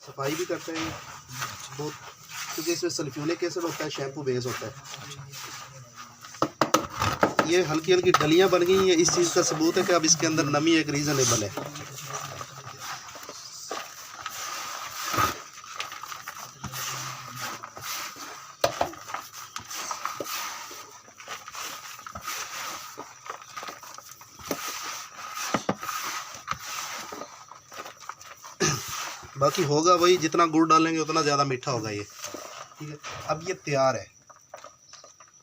सफाई भी करता है ये बहुत, क्योंकि इसमें सल्फ्यूरिक एसिड होता है, शैम्पू बेस होता है। ये हल्की हल्की डलियाँ बन गई हैं, इस चीज़ का सबूत है कि अब इसके अंदर नमी एक रीज़नेबल है। बाकी होगा वही, जितना गुड़ डालेंगे उतना ज़्यादा मीठा होगा ये, ठीक है। अब ये तैयार है,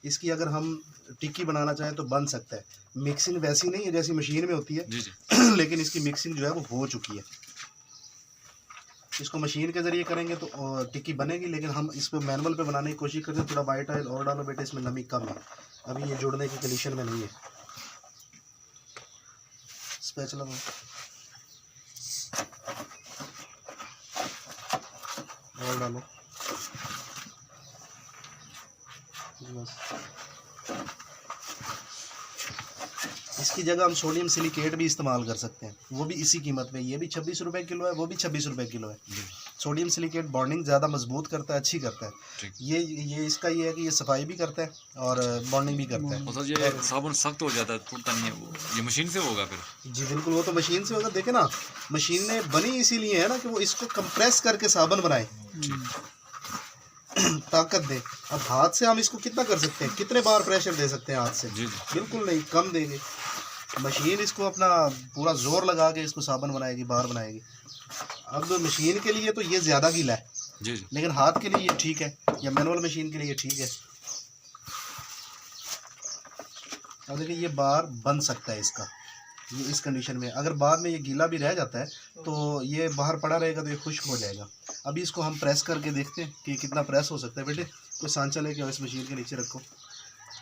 इसकी अगर हम टिक्की बनाना चाहें तो बन सकता है। मिक्सिंग वैसी नहीं है जैसी मशीन में होती है जी जी। लेकिन इसकी मिक्सिंग जो है वो हो चुकी है। इसको मशीन के ज़रिए करेंगे तो टिक्की बनेगी, लेकिन हम इसको मैनुअल पे बनाने की कोशिश करते हैं। थोड़ा वाइट ऑयल और डालो बेटे, इसमें नमी कम है, अभी ये जुड़ने की कंडीशन में नहीं है। स्पैचुला और डालो बस। इसकी जगह हम सोडियम सिलिकेट भी इस्तेमाल कर सकते हैं, वो भी इसी कीमत में। ये भी 26 रुपये किलो है, वो भी 26 रुपये किलो है। सोडियम सिलिकेट बॉन्डिंग ज़्यादा मजबूत करता है, अच्छी करता है। ये इसका ये है कि ये सफाई भी करता है और बॉन्डिंग भी करता है। सर ये साबुन सख्त हो जाता है, टूटता नहीं है वो, ये मशीन से होगा फिर? जी बिल्कुल, वो तो मशीन से होगा। देखे ना, मशीनें बनी इसीलिए है ना कि वो इसको कंप्रेस करके साबुन बनाए, ताकत दे। अब हाथ से हम इसको कितना कर सकते हैं, कितने बार प्रेशर दे सकते हैं हाथ से? जी। बिल्कुल नहीं, कम देंगे। मशीन इसको अपना पूरा जोर लगा के इसको साबुन बनाएगी, बाहर बनाएगी। अब मशीन के लिए तो ये ज़्यादा गीला है जी जी, लेकिन हाथ के लिए ये ठीक है, या मैनुअल मशीन के लिए ये ठीक है। अब देखिए ये बार बन सकता है इसका, ये इस कंडीशन में। अगर बाद में ये गीला भी रह जाता है तो ये बाहर पड़ा रहेगा तो ये खुश्क हो जाएगा। अभी इसको हम प्रेस करके देखते हैं कि कितना प्रेस हो सकता है। बेटे कोई सांचा लेके आओ, इस मशीन के नीचे रखो।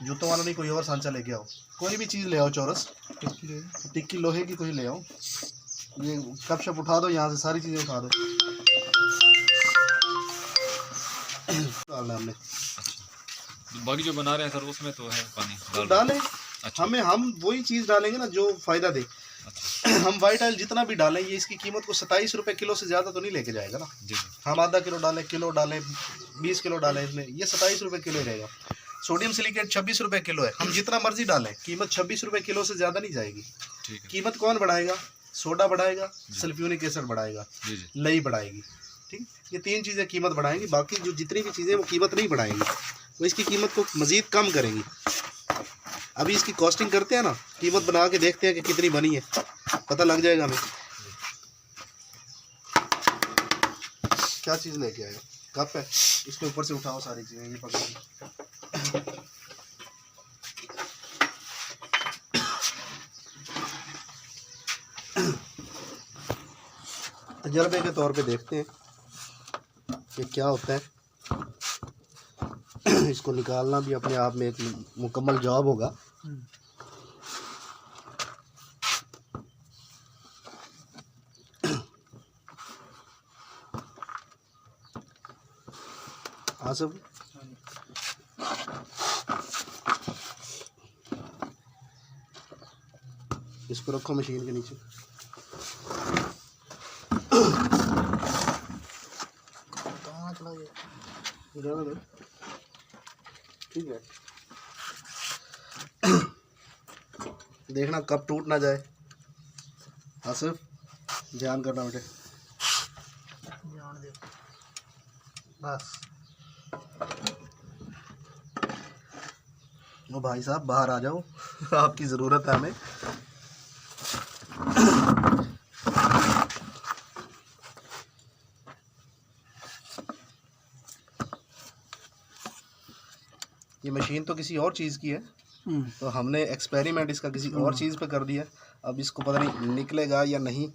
जूतों वाला नहीं, कोई और सांचा लेके आओ, कोई भी चीज़ ले आओ, चौरस टिक्की लोहे की कोई ले आओ। ये कप शप उठा दो, यहाँ से सारी चीज़ें उठा दो। डालना हमने, बाकी जो बना रहे हैं सर उसमें तो है पानी तो डालें। अच्छा। हम वही चीज़ डालेंगे ना जो फ़ायदा दे। अच्छा। हम वाइट ऑयल जितना भी डालें, ये इसकी कीमत को 27 रुपये किलो से ज़्यादा तो नहीं लेके जाएगा ना। जी जी। हम आधा किलो डालें, किलो डालें, 20 किलो डालें, इसमें ये 27 रुपये किलो रहेगा। सोडियम सिलिकेट 26 रुपये किलो है, हम जितना मर्जी डालें, कीमत 26 रुपये किलो से ज़्यादा नहीं जाएगी। ठीक है। कीमत कौन बढ़ाएगा? सोडा बढ़ाएगा, सल्फ्यूरिक एसिड बढ़ाएगा, जी जी। लई बढ़ाएगी। ठीक, ये तीन चीज़ें कीमत बढ़ाएंगी, बाकी जो जितनी भी चीज़ें वो कीमत नहीं बढ़ाएंगी, वो इसकी कीमत को मज़ीद कम करेंगी। अभी इसकी कॉस्टिंग करते हैं ना, कीमत बना के देखते हैं कि कितनी बनी है, पता लग जाएगा हमें। क्या चीज़ लेके आए? कप है, इसके ऊपर से उठाओ सारी चीज़ें, ये पकड़ो। तजर्बे के तौर पे देखते हैं कि क्या होता है। इसको निकालना भी अपने आप में एक मुकम्मल जॉब होगा। हाँ सब इसको रखो मशीन के नीचे। ठीक है, देखना कब टूट ना जाए। आसिफ ध्यान करना बेटे, बस। वो भाई साहब बाहर आ जाओ, आपकी ज़रूरत है हमें। ये मशीन तो किसी और चीज़ की है, तो हमने एक्सपेरिमेंट इसका किसी और चीज़ पे कर दिया। अब इसको पता नहीं निकलेगा या नहीं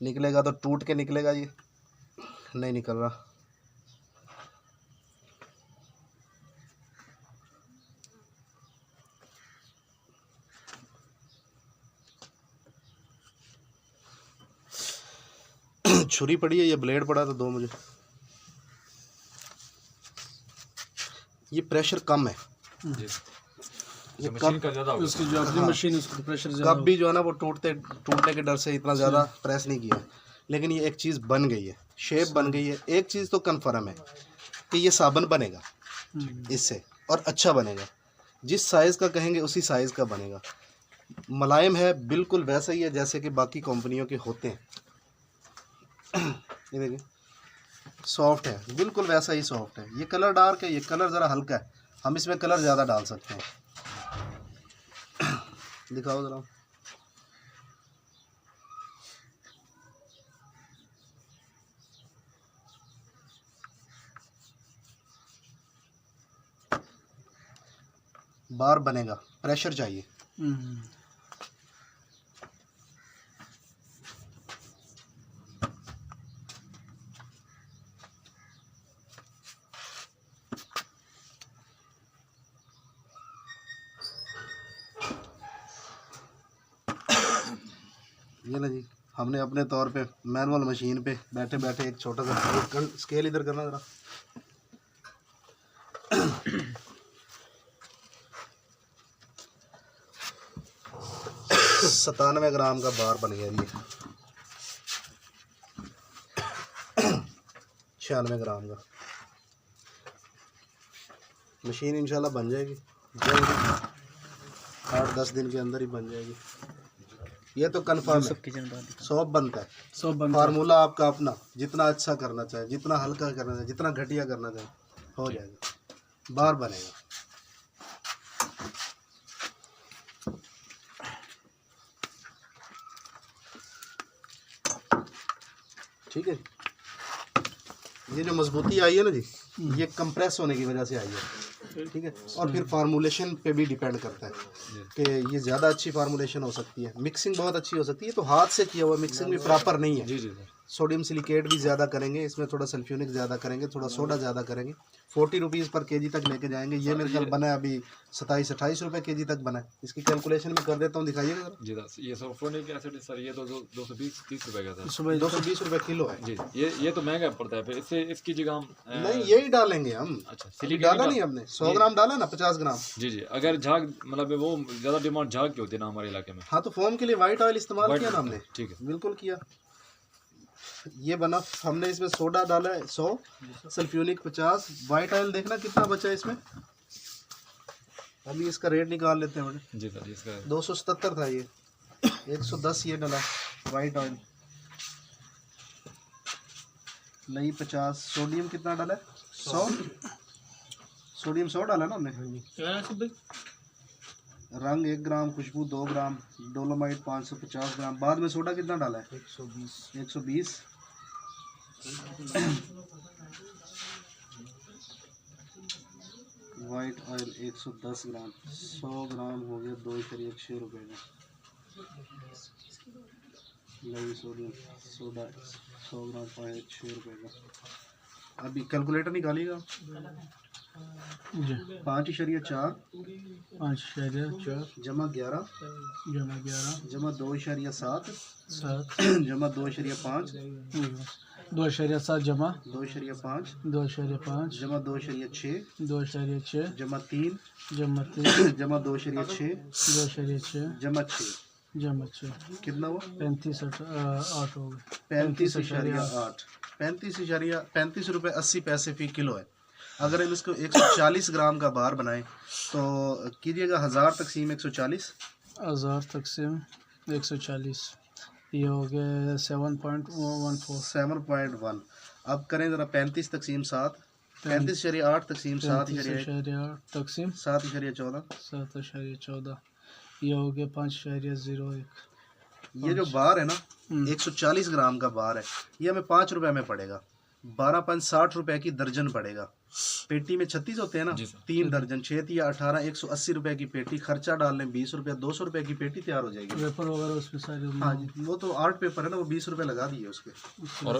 निकलेगा, तो टूट के निकलेगा। ये नहीं निकल रहा। छुरी पड़ी है या ब्लेड पड़ा तो दो मुझे। ये प्रेशर कम है, ये मशीन का ज़्यादा उसकी जो अपनी मशीन है उसका प्रेशर ज़्यादा कब भी जो है ना वो टूटने के डर से इतना ज़्यादा प्रेस नहीं किया, लेकिन ये एक चीज़ बन गई है। शेप बन गई है। एक चीज़ तो कन्फर्म है कि ये साबुन बनेगा इससे, और अच्छा बनेगा। जिस साइज़ का कहेंगे उसी साइज़ का बनेगा। मुलायम है, बिल्कुल वैसा ही है जैसे कि बाकी कंपनियों के होते हैं। ये देखिए सॉफ्ट है, बिल्कुल वैसा ही सॉफ्ट है। ये कलर डार्क है, ये कलर ज़रा हल्का है, हम इसमें कलर ज़्यादा डाल सकते हैं। दिखाओ ज़रा। बार बनेगा, प्रेशर चाहिए। ये ना जी, हमने अपने तौर पे मैनुअल मशीन पे बैठे बैठे एक छोटा सा स्केल इधर करना ज़रा। 97 ग्राम का बार बन गया ये। 96 ग्राम का। मशीन इंशाल्लाह बन जाएगी जल्दी, 8-10 दिन के अंदर ही बन जाएगी। ये तो कन्फर्म है, सॉफ्ट बनता है। फार्मूला आपका अपना, जितना अच्छा करना चाहे, जितना हल्का करना चाहे, जितना घटिया करना चाहे, हो जाएगा, बार बनेगा। ठीक है। ये जो मजबूती आई है ना जी, ये कंप्रेस होने की वजह से आई है। ठीक है। और फिर फार्मूलेशन पे भी डिपेंड करता है कि ये ज़्यादा अच्छी फार्मूलेशन हो सकती है, मिक्सिंग बहुत अच्छी हो सकती है। तो हाथ से किया हुआ मिक्सिंग भी प्रॉपर नहीं है। जी। सोडियम सिलिकेट भी ज़्यादा करेंगे इसमें, थोड़ा सल्फ्यूनिक ज़्यादा करेंगे, थोड़ा सोडा ज़्यादा करेंगे। 40 रुपीज़ पर केजी तक लेके जाएंगे। ये मेरे ख्याल बना है अभी 27-28 रुपये केजी तक बना है। इसकी कैलकुलेशन भी कर देता हूँ, दिखाइएगा जी। ये सल्फ्यूरिक एसिड सर, ये तो 220-30 रुपये का था। 220 रुपये किलो है जी। ये तो महंगा पड़ता है, फिर इससे इसकी जगह हम नहीं यही डालेंगे हम। अच्छा, डाला नहीं हमने, 100 ग्राम डाला ना, 50 ग्राम। जी। अगर झाग मतलब वो ज़्यादा डिमांड झाग की होती है ना हमारे इलाके में। हाँ, तो फोम के लिए वाइट ऑयल इस्तेमाल किया ना हमने। ठीक है, बिल्कुल किया। ये बना, हमने इसमें सोडा डाला है 100, सल्फ्यूनिक 50, वाइट ऑयल देखना कितना बचा है इसमें। अभी इसका रेट निकाल लेते हैं बड़े। जी सर, इसका 277 था ये, 110 ये डाला वाइट ऑयल, लई 50, सोडियम कितना डाला है 100, सोडियम 100 डाला ना हमने। रंग 1 ग्राम, खुशबू 2 ग्राम, डोलोमाइट 550 ग्राम। बाद में सोडा कितना डाला है 120। वाइट ऑयल 110 ग्राम, 100 ग्राम हो गया 2.6 रुपये का। लई सोडियम सोडा 100 ग्राम 5.6 रुपये का। अभी कैलकुलेटर निकालिएगा। 5.4 जमा 11 जमा 2.7 जमा 2.5 2.7 जमा 2.5 2.5 जमा 2.6 2.6 जमा 3 जमा 2.6 जमा 6 जमा 6 कितना हुआ 35.8 हो गए। 35.8 35 रुपये 80 पैसे फी किलो है। अगर हम इसको 140 ग्राम का बार बनाएं तो कीजिएगा 1000 तकसीम 140, 1000 तकसीम 140, ये हो गया 7.14 7.1। अब करें ज़रा 35 तकसीम 7, 35.8 तकसीम 7.8 तकसीम 7.14, 7.14, ये हो गया 5.01। ये जो बार है ना 140 ग्राम का बार है, ये हमें 5 रुपए में पड़ेगा। 12.60 रुपए की दर्जन पड़ेगा। पेटी में 36 होते हैं ना, 3 दर्जन 6 या 18, 180 रुपए की पेटी। खर्चा डाल लें 20 रुपये, 200 रुपए की पेटी तैयार हो जाएगी। पेपर वगैरह उसमें सारे। हाँ जी, वो तो आर्ट पेपर है ना, वो 20 रुपए लगा दिए उसके। और